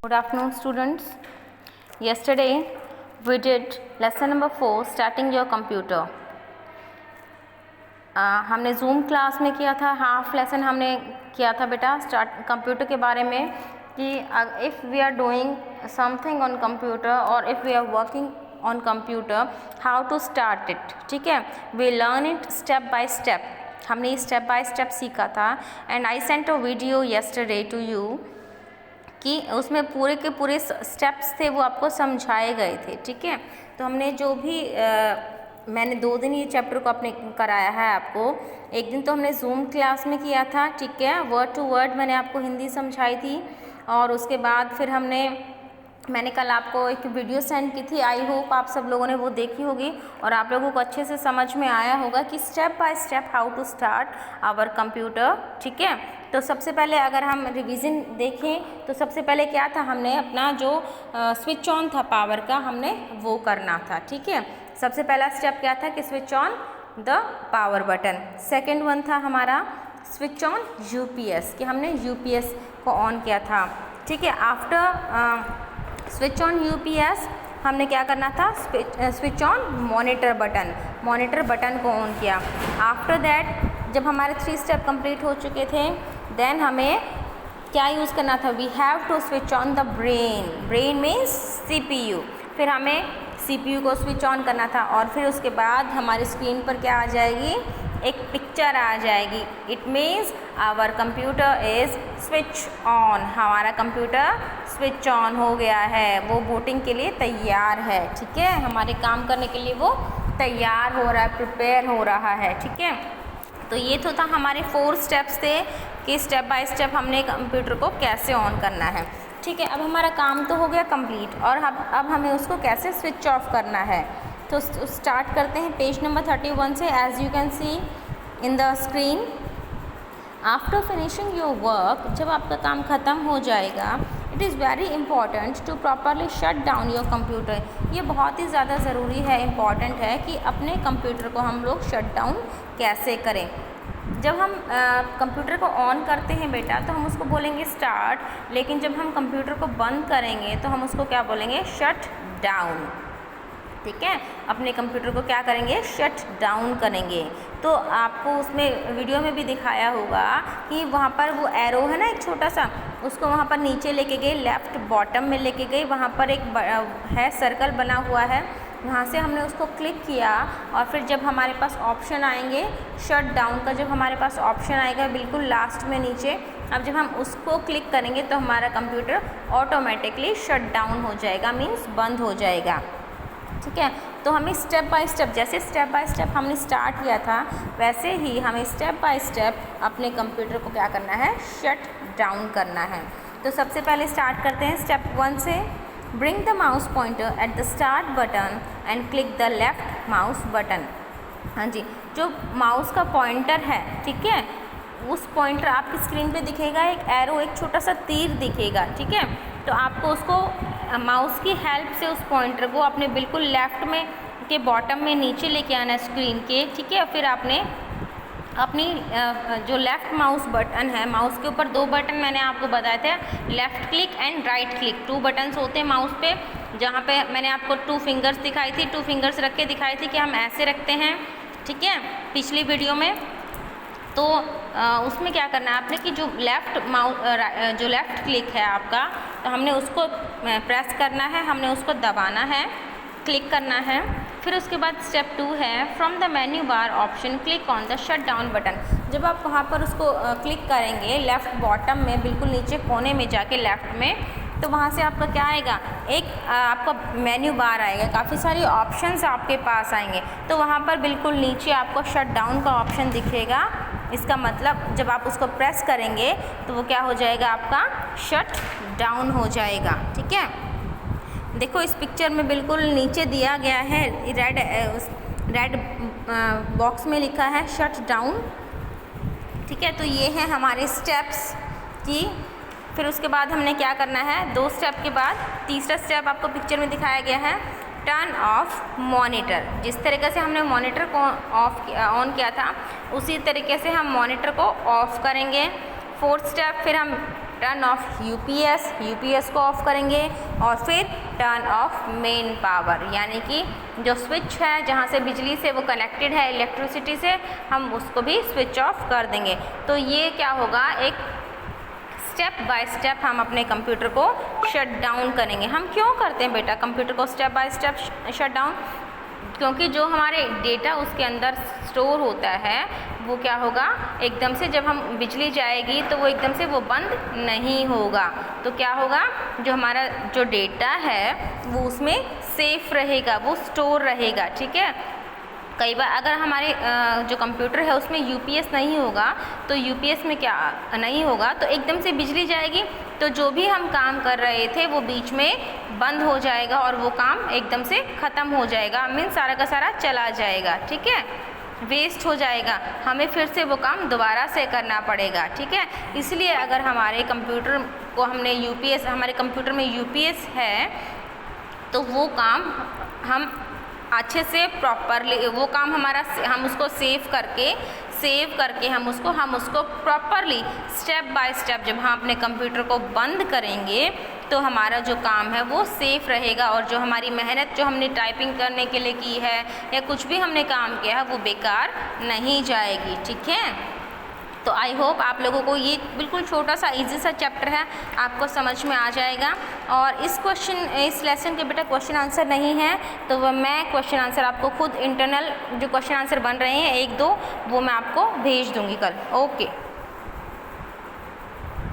Good afternoon, students. Yesterday we did lesson number 4, starting your computer. हमने zoom class में किया था, half lesson हमने किया था बेटा स्टार्ट कंप्यूटर के बारे में कि if we are doing something on computer or if we are working on computer, how to start it. ठीक है, we learn it step by step. हमने स्टेप बाय स्टेप सीखा था. And I sent a video yesterday to you कि उसमें पूरे के पूरे स्टेप्स थे वो आपको समझाए गए थे. ठीक है, तो हमने जो भी मैंने 2 दिन ये चैप्टर को अपने कराया है आपको. एक दिन तो हमने जूम क्लास में किया था. ठीक है, वर्ड टू वर्ड मैंने आपको हिंदी समझाई थी. और उसके बाद फिर मैंने कल आपको एक वीडियो सेंड की थी. आई होप आप सब लोगों ने वो देखी होगी और आप लोगों को अच्छे से समझ में आया होगा कि step by step how to start our computer. ठीक है, तो सबसे पहले अगर हम रिवीजन देखें तो सबसे पहले क्या था, हमने अपना जो स्विच ऑन था पावर का हमने वो करना था. ठीक है, सबसे पहला स्टेप क्या था कि switch on the power button. Second one था हमारा स्विच ऑन यूपीएस कि हमने यूपीएस को ऑन किया था. ठीक है, आफ्टर स्विच ऑन यूपीएस हमने क्या करना था, स्विच ऑन मॉनिटर बटन को ऑन किया. आफ्टर दैट जब हमारे 3 स्टेप कंप्लीट हो चुके थे, देन हमें क्या यूज़ करना था, we have to switch on the brain means CPU. फिर हमें सीपीयू को स्विच ऑन करना था और फिर उसके बाद हमारी स्क्रीन पर क्या आ जाएगी, एक पिक्चर आ जाएगी. It means our computer is switch on. हमारा कंप्यूटर स्विच ऑन हो गया है, वो बूटिंग के लिए तैयार है. ठीक है, हमारे काम करने के लिए वो तैयार हो रहा है, प्रिपेयर हो रहा है. ठीक है, तो ये तो था हमारे 4 स्टेप्स थे कि स्टेप बाय स्टेप हमने कंप्यूटर को कैसे ऑन करना है. ठीक है, अब हमारा काम तो हो गया कंप्लीट और अब हमें उसको कैसे स्विच ऑफ करना है. तो स्टार्ट करते हैं पेज नंबर 31 से. As you can see in the screen, after finishing your work, जब आपका काम ख़त्म हो जाएगा, it is very important to properly shut down your computer. ये बहुत ही ज़्यादा ज़रूरी है, इम्पॉर्टेंट है कि अपने कंप्यूटर को हम लोग शट डाउन कैसे करें. जब हम कंप्यूटर को ऑन करते हैं बेटा तो हम उसको बोलेंगे स्टार्ट, लेकिन जब हम कंप्यूटर को बंद करेंगे तो हम उसको क्या बोलेंगे, शट डाउन. ठीक है, अपने कंप्यूटर को क्या करेंगे, शट डाउन करेंगे. तो आपको उसमें वीडियो में भी दिखाया होगा कि वहाँ पर वो एरो है ना एक छोटा सा, उसको वहाँ पर नीचे लेके गए, लेफ़्ट बॉटम में लेके गए, वहाँ पर एक है सर्कल बना हुआ है, वहाँ से हमने उसको क्लिक किया और फिर जब हमारे पास ऑप्शन आएंगे शट डाउन का, जब हमारे पास ऑप्शन आएगा बिल्कुल लास्ट में नीचे, अब जब हम उसको क्लिक करेंगे तो हमारा कंप्यूटर ऑटोमेटिकली शट डाउन हो जाएगा, मीन्स बंद हो जाएगा. ठीक है, तो हमें स्टेप बाय स्टेप, जैसे स्टेप बाय स्टेप हमने स्टार्ट किया था वैसे ही हमें स्टेप बाय स्टेप अपने कंप्यूटर को क्या करना है, शट डाउन करना है. तो सबसे पहले स्टार्ट करते हैं स्टेप 1 से. Bring the mouse pointer at the start button and click the left mouse button. हाँ जी, जो माउस का पॉइंटर है, ठीक है, उस पॉइंटर आपकी स्क्रीन पे दिखेगा, एक एरो, एक छोटा सा तीर दिखेगा. ठीक है, तो आपको उसको माउस की हेल्प से उस पॉइंटर को अपने बिल्कुल लेफ़्ट में के बॉटम में नीचे लेके आना है स्क्रीन के. ठीक है, फिर आपने अपनी जो लेफ़्ट माउस बटन है, माउस के ऊपर 2 बटन मैंने आपको बताए थे, left click and right click. 2 buttons होते हैं माउस पे, जहाँ पे मैंने आपको 2 फिंगर्स दिखाई थी, 2 फिंगर्स रख के दिखाई थी कि हम ऐसे रखते हैं. ठीक है, पिछली वीडियो में. तो उसमें क्या करना है आपने कि जो लेफ़्ट क्लिक है आपका, तो हमने उसको प्रेस करना है, हमने उसको दबाना है, क्लिक करना है. फिर उसके बाद स्टेप 2 है, from the menu bar option click on the shut down button. जब आप वहाँ पर उसको क्लिक करेंगे लेफ़्ट बॉटम में, बिल्कुल नीचे कोने में जाके लेफ़्ट में, तो वहाँ से आपका क्या आएगा, एक आपका मेन्यू बार आएगा, काफ़ी सारी ऑप्शंस आपके पास आएंगे. तो वहाँ पर बिल्कुल नीचे आपको शट डाउन का ऑप्शन दिखेगा. इसका मतलब जब आप उसको प्रेस करेंगे तो वो क्या हो जाएगा, आपका शट डाउन हो जाएगा. ठीक है, देखो इस पिक्चर में बिल्कुल नीचे दिया गया है, रेड बॉक्स में लिखा है शट डाउन. ठीक है, तो ये है हमारे स्टेप्स की. फिर उसके बाद हमने क्या करना है, 2 स्टेप के बाद तीसरा स्टेप आपको पिक्चर में दिखाया गया है, टर्न ऑफ मॉनिटर. जिस तरीके से हमने मॉनिटर को ऑन किया था उसी तरीके से हम मॉनिटर को ऑफ़ करेंगे. 4th स्टेप, फिर हम टर्न ऑफ यूपीएस को ऑफ करेंगे और फिर टर्न ऑफ मेन पावर, यानी कि जो स्विच है जहाँ से बिजली से वो कनेक्टेड है इलेक्ट्रिसिटी से, हम उसको भी स्विच ऑफ कर देंगे। तो ये क्या होगा, एक स्टेप बाय स्टेप हम अपने कंप्यूटर को शट डाउन करेंगे। हम क्यों करते हैं बेटा कंप्यूटर को step by step shut down? क्योंकि जो हमारे डेटा उसके अंदर स्टोर होता है वो क्या होगा, एकदम से जब हम बिजली जाएगी तो वो एकदम से वो बंद नहीं होगा। तो क्या होगा, जो हमारा जो डेटा है वो उसमें सेफ रहेगा, वो स्टोर रहेगा। ठीक है, कई बार अगर हमारे जो कंप्यूटर है उसमें यूपीएस नहीं होगा तो यूपीएस में क्या नहीं होगा, तो एकदम से बिजली जाएगी तो जो भी हम काम कर रहे थे वो बीच में बंद हो जाएगा और वो काम एकदम से ख़त्म हो जाएगा, मीन्स सारा का सारा चला जाएगा। ठीक है, वेस्ट हो जाएगा, हमें फिर से वो काम दोबारा से करना पड़ेगा। ठीक है, इसलिए अगर हमारे कंप्यूटर को हमने यूपीएस, हमारे कंप्यूटर में यूपीएस है तो वो काम हम अच्छे से प्रॉपरली, वो काम हमारा हम उसको सेव करके हम उसको प्रॉपरली स्टेप बाय स्टेप जब हम अपने कंप्यूटर को बंद करेंगे तो हमारा जो काम है वो सेफ रहेगा और जो हमारी मेहनत जो हमने टाइपिंग करने के लिए की है या कुछ भी हमने काम किया है वो बेकार नहीं जाएगी। ठीक है, तो आई होप आप लोगों को ये बिल्कुल छोटा सा इजी सा चैप्टर है, आपको समझ में आ जाएगा। और इस लेसन के बेटा क्वेश्चन आंसर नहीं है तो वह मैं क्वेश्चन आंसर आपको खुद इंटरनल जो क्वेश्चन आंसर बन रहे हैं 1-2 वो मैं आपको भेज दूँगी कल। ओके।